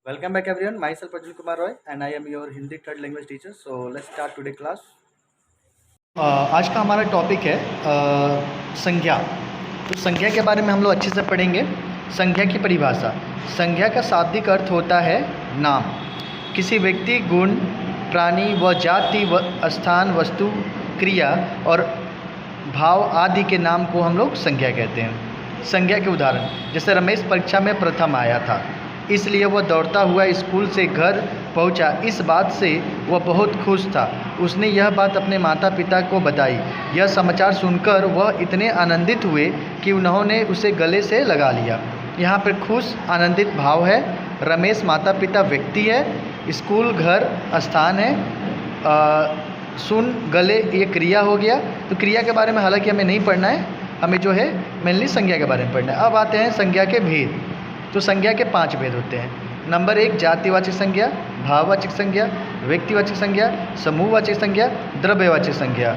Welcome back everyone. Myself Arjun Kumar Roy and I am your Hindi third language teacher. So let's start today class. आज का हमारा topic है संज्ञा। तो संज्ञा के बारे में हम लोग अच्छे से पढ़ेंगे। संज्ञा की परिभाषा। संज्ञा का शाब्दिक अर्थ होता है नाम। किसी व्यक्ति, गुण, प्राणी व जाति व स्थान, वस्तु, क्रिया और भाव आदि के नाम को हम लोग संज्ञा कहते हैं। संज्ञा के उदाहरण, जैसे रमेश परीक्षा में प्रथम आया था, इसलिए वह दौड़ता हुआ स्कूल से घर पहुंचा। इस बात से वह बहुत खुश था। उसने यह बात अपने माता पिता को बताई। यह समाचार सुनकर वह इतने आनंदित हुए कि उन्होंने उसे गले से लगा लिया। यहाँ पर खुश, आनंदित भाव है। रमेश माता पिता व्यक्ति है, स्कूल घर स्थान है, सुन गले ये क्रिया हो गया। तो क्रिया के बारे में हालांकि हमें नहीं पढ़ना है, हमें जो है मेनली संज्ञा के बारे में पढ़ना है। अब आते हैं संज्ञा के भेद। तो संज्ञा के 5 भेद होते हैं। नंबर 1 जातिवाचक संज्ञा, भाववाचक संज्ञा, व्यक्तिवाचक संज्ञा, समूहवाचक संज्ञा, द्रव्यवाचक संज्ञा।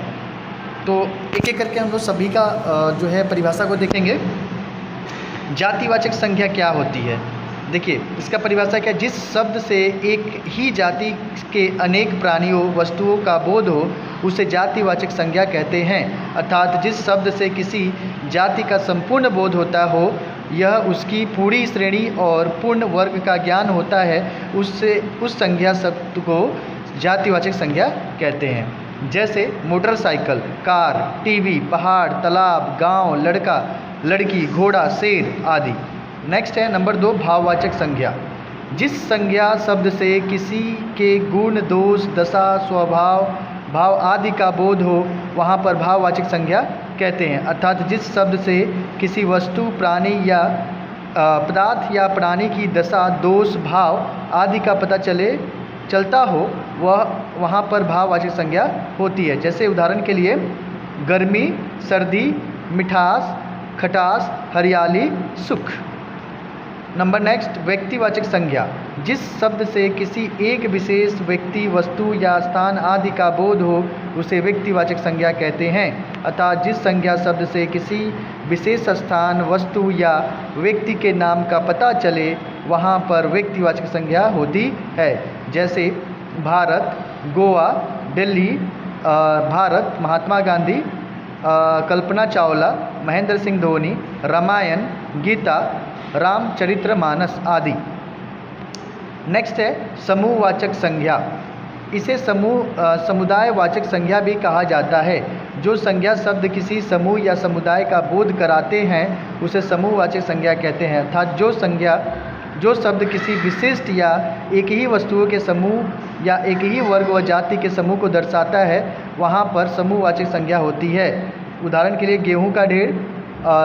तो एक एक करके हम लोग सभी का जो है परिभाषा को देखेंगे। जातिवाचक संज्ञा क्या होती है? देखिए, इसका परिभाषा क्या है? जिस शब्द से एक ही जाति के अनेक प्राणियों, वस्तुओं का बोध हो उसे जातिवाचक संज्ञा कहते हैं। अर्थात जिस शब्द से किसी जाति का संपूर्ण बोध होता हो, यह उसकी पूरी श्रेणी और पूर्ण वर्ग का ज्ञान होता है, उससे उस संज्ञा शब्द को जातिवाचक संज्ञा कहते हैं। जैसे मोटरसाइकिल, कार, टीवी, पहाड़, तालाब, गांव, लड़का, लड़की, घोड़ा, शेर आदि। नेक्स्ट है नंबर 2 भाववाचक संज्ञा। जिस संज्ञा शब्द से किसी के गुण, दोष, दशा, स्वभाव, भाव आदि का बोध हो वहाँ पर भाववाचक संज्ञा कहते हैं। अर्थात जिस शब्द से किसी वस्तु, प्राणी या पदार्थ या प्राणी की दशा, दोष, भाव आदि का पता चलता हो वह वहाँ पर भाववाचक संज्ञा होती है। जैसे उदाहरण के लिए गर्मी, सर्दी, मिठास, खटास, हरियाली, सुख। नंबर नेक्स्ट व्यक्तिवाचक संज्ञा। जिस शब्द से किसी एक विशेष व्यक्ति, वस्तु या स्थान आदि का बोध हो उसे व्यक्तिवाचक संज्ञा कहते हैं। अर्थात जिस संज्ञा शब्द से किसी विशेष स्थान, वस्तु या व्यक्ति के नाम का पता चले वहाँ पर व्यक्तिवाचक संज्ञा होती है। जैसे भारत, गोवा, दिल्ली, भारत, महात्मा गांधी, कल्पना चावला, महेंद्र सिंह धोनी, रामायण, गीता, रामचरितमानस आदि। नेक्स्ट है समूहवाचक संज्ञा। इसे समुदायवाचक संज्ञा भी कहा जाता है। जो संज्ञा शब्द किसी समूह या समुदाय का बोध कराते हैं उसे समूहवाचक संज्ञा कहते हैं। अर्थात जो शब्द किसी विशिष्ट या एक ही वस्तुओं के समूह या एक ही वर्ग व जाति के समूह को दर्शाता है वहाँ पर समूहवाचक संज्ञा होती है। उदाहरण के लिए गेहूं का ढेर,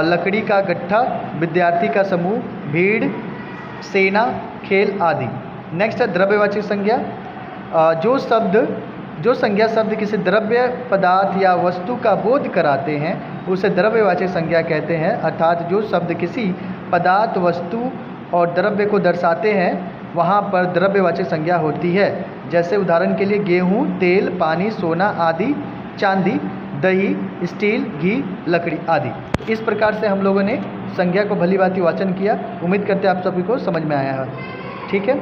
लकड़ी का गट्ठा, विद्यार्थी का समूह, भीड़, सेना, खेल आदि। नेक्स्ट है द्रव्यवाचक संज्ञा। जो संज्ञा शब्द किसी द्रव्य, पदार्थ या वस्तु का बोध कराते हैं उसे द्रव्यवाचक संज्ञा कहते हैं। अर्थात जो शब्द किसी पदार्थ, वस्तु और द्रव्य को दर्शाते हैं वहाँ पर द्रव्यवाचक संज्ञा होती है। जैसे उदाहरण के लिए गेहूँ, तेल, पानी, सोना आदि, चांदी, दही, स्टील, घी, लकड़ी आदि। इस प्रकार से हम लोगों ने संज्ञा को भली भांति वाचन किया। उम्मीद करते हैं आप सभी को समझ में आया है। ठीक है।